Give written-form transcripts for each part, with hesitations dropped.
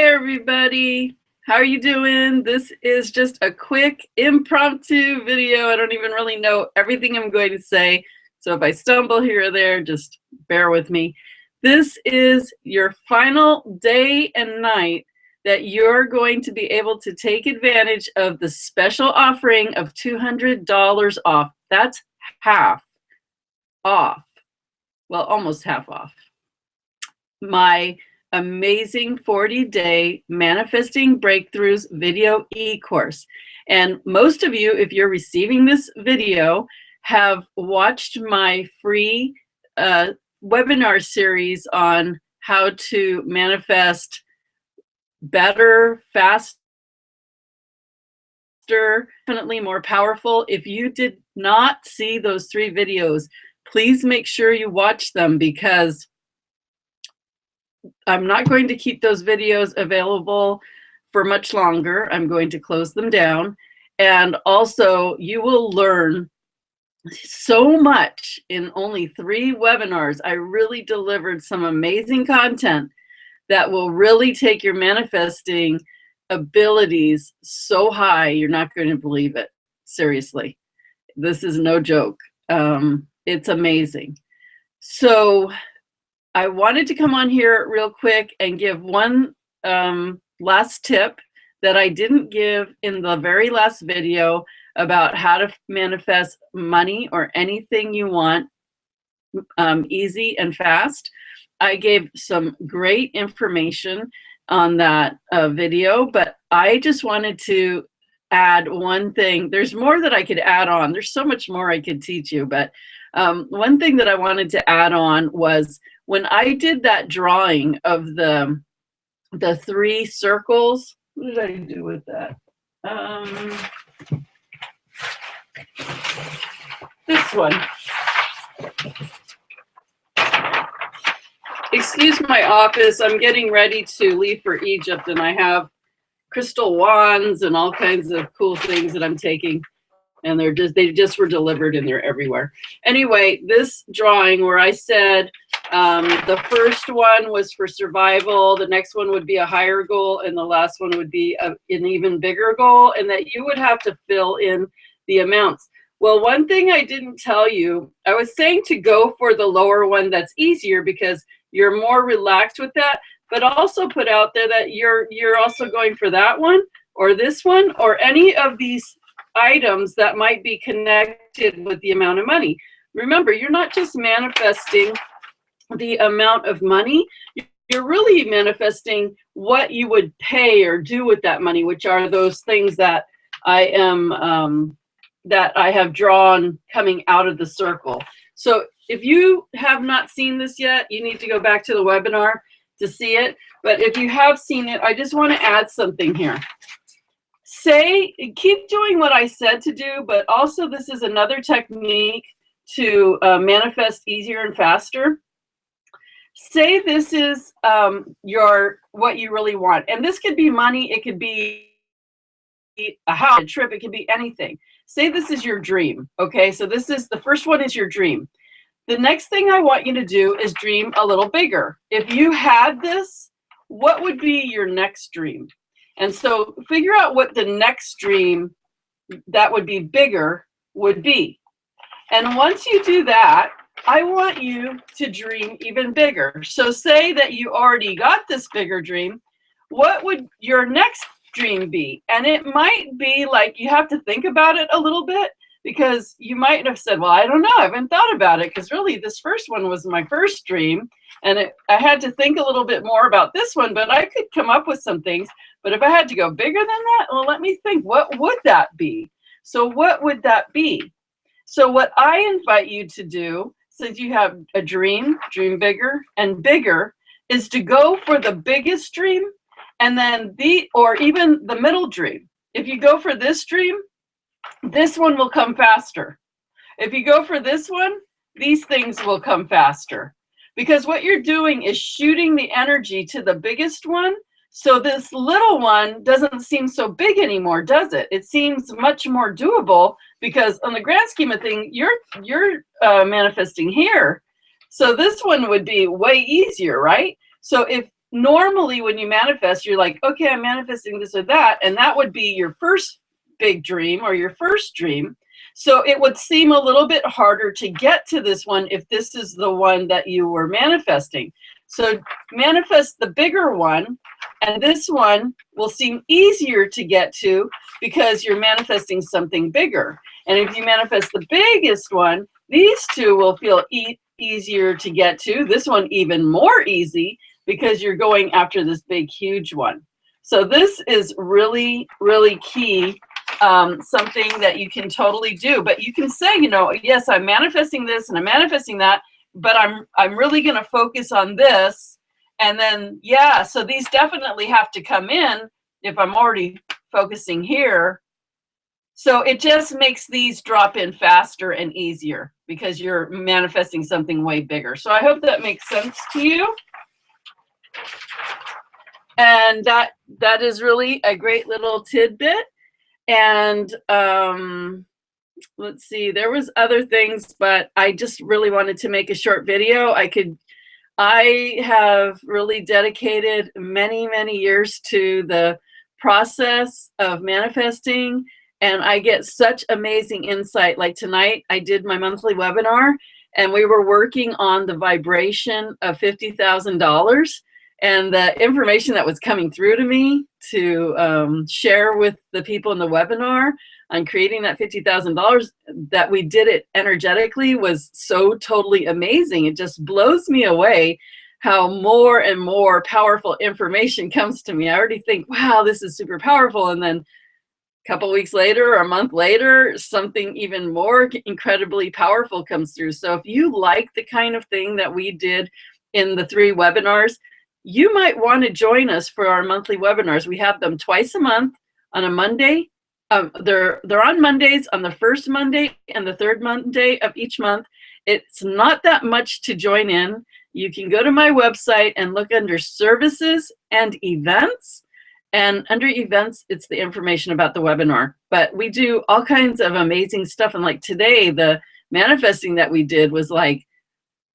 everybody. How are you doing? This is just a quick impromptu video. I don't even really know everything I'm going to say, so if I stumble here or there, just bear with me. This is your final day and night that you're going to be able to take advantage of the special offering of $200 off. That's half off. Well, almost half off. My amazing 40-day manifesting breakthroughs video e-course. And most of you, if you're receiving this video, have watched my free webinar series on how to manifest better, faster, definitely more powerful. If you did not see those 3 videos, please make sure you watch them, because I'm not going to keep those videos available for much longer. I'm going to close them down. And also, you will learn so much in only 3 webinars. I really delivered some amazing content that will really take your manifesting abilities so high, you're not going to believe it. Seriously. This is no joke. It's amazing. So I wanted to come on here real quick and give one last tip that I didn't give in the very last video about how to manifest money or anything you want easy and fast. I gave some great information on that video, but I just wanted to add one thing. There's more that I could add on. There's so much more I could teach you, but one thing that I wanted to add on was when I did that drawing of the 3 circles. What did I do with that? This one. Excuse my office. I'm getting ready to leave for Egypt, and I have crystal wands and all kinds of cool things that I'm taking. And they just were delivered, and they're everywhere. Anyway, this drawing where I said the first one was for survival, the next one would be a higher goal, and the last one would be an even bigger goal, and that you would have to fill in the amounts. Well, one thing I didn't tell you, I was saying to go for the lower one that's easier because you're more relaxed with that, but also put out there that you're also going for that one or this one or any of these items that might be connected with the amount of money. Remember, you're not just manifesting the amount of money, you're really manifesting what you would pay or do with that money, which are those things that I have drawn coming out of the circle. So if you have not seen this yet, you need to go back to the webinar to see it. But if you have seen it, I just want to add something here. Keep doing what I said to do, but also this is another technique to manifest easier and faster. Say this is what you really want, and this could be money, it could be a house, a trip, it could be anything. Say this is your dream, okay? So this is the first one is your dream. The next thing I want you to do is dream a little bigger. If you had this, what would be your next dream? And so figure out what the next dream that would be bigger would be. And once you do that, I want you to dream even bigger. So say that you already got this bigger dream. What would your next dream be? And it might be like you have to think about it a little bit, because you might have said, well, I don't know, I haven't thought about it, because really this first one was my first dream, and I had to think a little bit more about this one, but I could come up with some things. But if I had to go bigger than that, well, let me think, what would that be? So what would that be? So what I invite you to do, since you have a dream bigger and bigger, is to go for the biggest dream, and then or even the middle dream. If you go for this dream, this one will come faster. If you go for this one, these things will come faster. Because what you're doing is shooting the energy to the biggest one, so this little one doesn't seem so big anymore, does it? It seems much more doable, because on the grand scheme of things, you're manifesting here. So this one would be way easier, right? So if normally when you manifest, you're like, okay, I'm manifesting this or that, and that would be your first big dream or your first dream. So it would seem a little bit harder to get to this one if this is the one that you were manifesting. So manifest the bigger one, and this one will seem easier to get to because you're manifesting something bigger. And if you manifest the biggest one, these two will feel easier to get to. This one even more easy because you're going after this big, huge one. So this is really, really key, something that you can totally do. But you can say, you know, yes, I'm manifesting this and I'm manifesting that, but I'm really going to focus on this. And then, yeah, so these definitely have to come in if I'm already focusing here. So it just makes these drop in faster and easier because you're manifesting something way bigger. So I hope that makes sense to you. And that is really a great little tidbit. And let's see, there was other things, but I just really wanted to make a short video. I have really dedicated many, many years to the process of manifesting, and I get such amazing insight. Like tonight, I did my monthly webinar, and we were working on the vibration of $50,000. And the information that was coming through to me to share with the people in the webinar on creating that $50,000, that we did it energetically, was so totally amazing. It just blows me away how more and more powerful information comes to me. I already think, wow, this is super powerful. And then a couple weeks later or a month later, something even more incredibly powerful comes through. So if you like the kind of thing that we did in the 3 webinars, you might want to join us for our monthly webinars. We have them twice a month on a Monday. They're on Mondays, on the first Monday and the third Monday of each month. It's not that much to join in. You can go to my website and look under services and events. And under events, it's the information about the webinar. But we do all kinds of amazing stuff. And like today, the manifesting that we did was like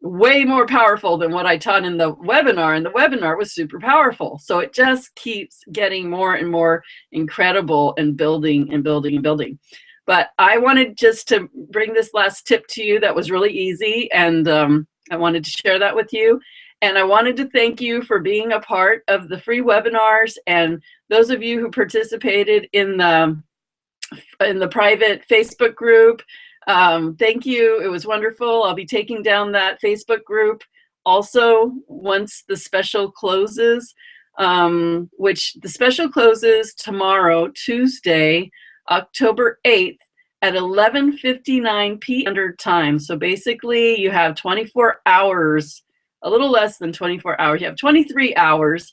way more powerful than what I taught in the webinar, and the webinar was super powerful. So it just keeps getting more and more incredible and building and building and building. But I wanted just to bring this last tip to you that was really easy, and I wanted to share that with you. And I wanted to thank you for being a part of the free webinars, and those of you who participated in the private Facebook group. Thank you. It was wonderful. I'll be taking down that Facebook group also once the special closes, which the special closes tomorrow, Tuesday, October 8th at 11:59 p.m. Standard Time. So basically you have 24 hours, a little less than 24 hours. You have 23 hours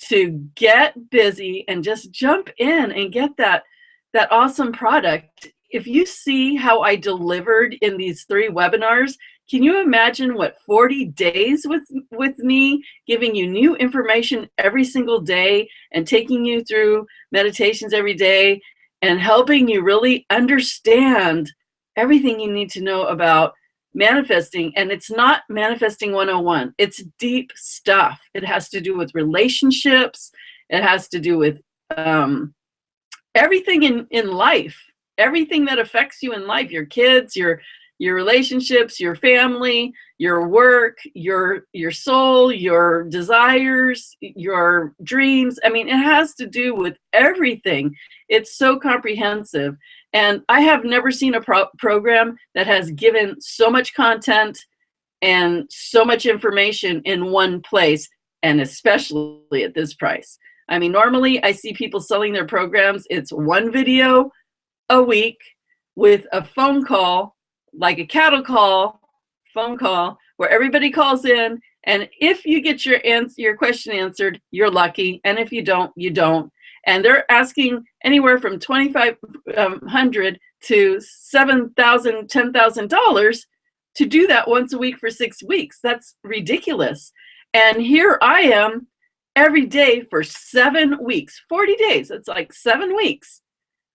to get busy and just jump in and get that awesome product. If you see how I delivered in these 3 webinars, can you imagine what 40 days with me giving you new information every single day and taking you through meditations every day and helping you really understand everything you need to know about manifesting? And it's not manifesting 101. It's deep stuff. It has to do with relationships. It has to do with everything in life. Everything that affects you in life, your kids, your relationships, your family, your work, your soul, your desires, your dreams. I mean, it has to do with everything. It's so comprehensive. And I have never seen a program that has given so much content and so much information in one place, and especially at this price. I mean, normally I see people selling their programs. It's one video a week with a phone call, like a cattle call, phone call, where everybody calls in, and if you get your question answered, you're lucky, and if you don't, you don't. And they're asking anywhere from $2,500 to $7,000, $10,000 to do that once a week for 6 weeks. That's ridiculous. And here I am every day for 7 weeks, 40 days. It's like 7 weeks.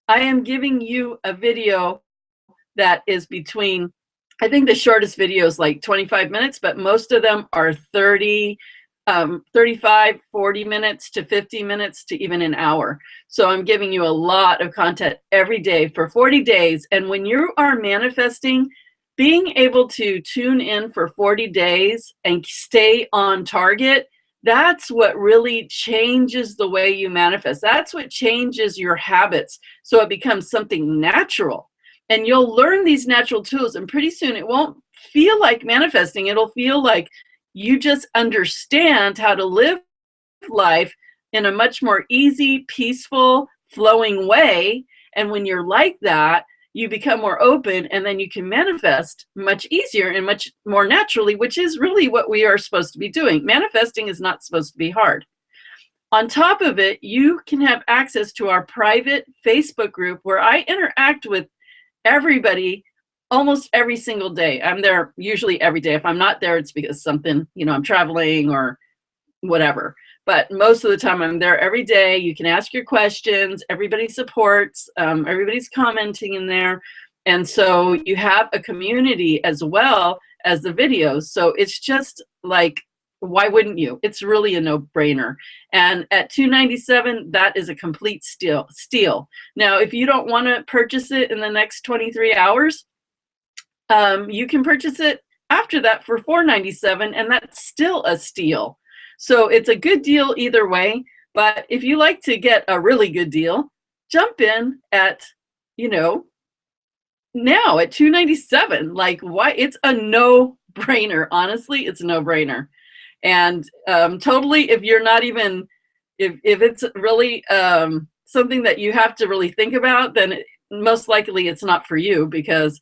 I am giving you a video that is between, I think the shortest video is like 25 minutes, but most of them are 30, 35, 40 minutes to 50 minutes to even an hour. So I'm giving you a lot of content every day for 40 days. And when you are manifesting, being able to tune in for 40 days and stay on target, that's what really changes the way you manifest. That's what changes your habits. So it becomes something natural. And you'll learn these natural tools, and pretty soon it won't feel like manifesting. It'll feel like you just understand how to live life in a much more easy, peaceful, flowing way. And when you're like that, you become more open, and then you can manifest much easier and much more naturally, which is really what we are supposed to be doing. Manifesting is not supposed to be hard. On top of it, you can have access to our private Facebook group where I interact with everybody almost every single day. I'm there usually every day. If I'm not there, it's because something, I'm traveling or whatever. But most of the time I'm there every day. You can ask your questions. Everybody supports. Everybody's commenting in there. And so you have a community as well as the videos. So it's just like, why wouldn't you? It's really a no-brainer. And at $297, that is a complete steal. Now, if you don't want to purchase it in the next 23 hours, you can purchase it after that for $497, and that's still a steal. So it's a good deal either way. But if you like to get a really good deal, jump in at, now at $297. Like, why? It's a no-brainer. Honestly, it's a no-brainer. And totally, if you're not even, if it's really something that you have to really think about, then most likely it's not for you, because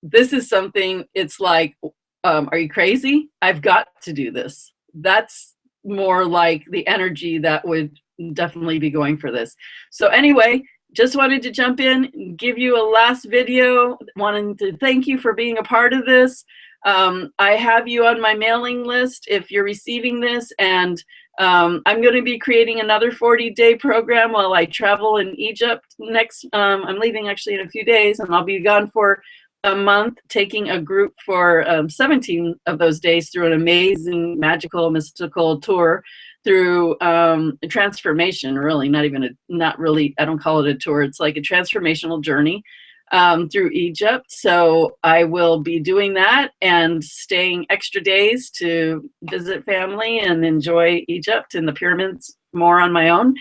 this is something, it's like, are you crazy? I've got to do this. That's more like the energy that would definitely be going for this. So anyway, just wanted to jump in, give you a last video, wanting to thank you for being a part of this. I have you on my mailing list if you're receiving this, and I'm going to be creating another 40-day program while I travel in Egypt next. I'm leaving actually in a few days, and I'll be gone for a month, taking a group for 17 of those days through an amazing, magical, mystical tour through a transformation, really, not really, I don't call it a tour, it's like a transformational journey through Egypt. So I will be doing that and staying extra days to visit family and enjoy Egypt and the pyramids more on my own.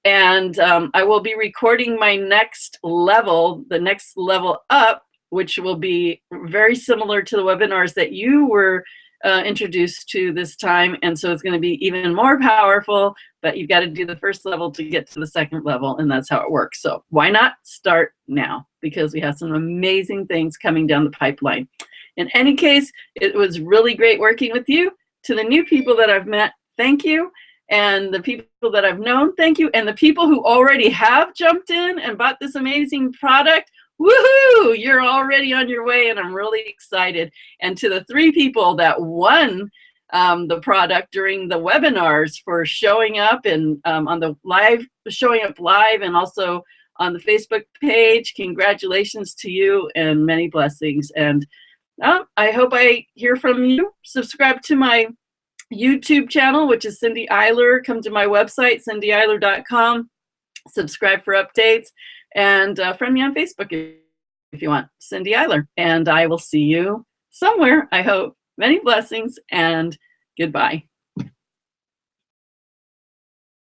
And I will be recording my next level, the next level up, which will be very similar to the webinars that you were introduced to this time. And so it's going to be even more powerful, but you've got to do the first level to get to the second level, and that's how it works. So why not start now? Because we have some amazing things coming down the pipeline. In any case, it was really great working with you. To the new people that I've met, thank you. And the people that I've known, thank you. And the people who already have jumped in and bought this amazing product, woohoo, you're already on your way, and I'm really excited. And to the 3 people that won the product during the webinars for showing up and on the live, showing up live, and also on the Facebook page, congratulations to you and many blessings. And I hope I hear from you. Subscribe to my YouTube channel, which is Cindy Eiler. Come to my website, cindyeiler.com. Subscribe for updates, and friend me on Facebook if you want, Cindy Eiler. And I will see you somewhere, I hope. Many blessings, and goodbye.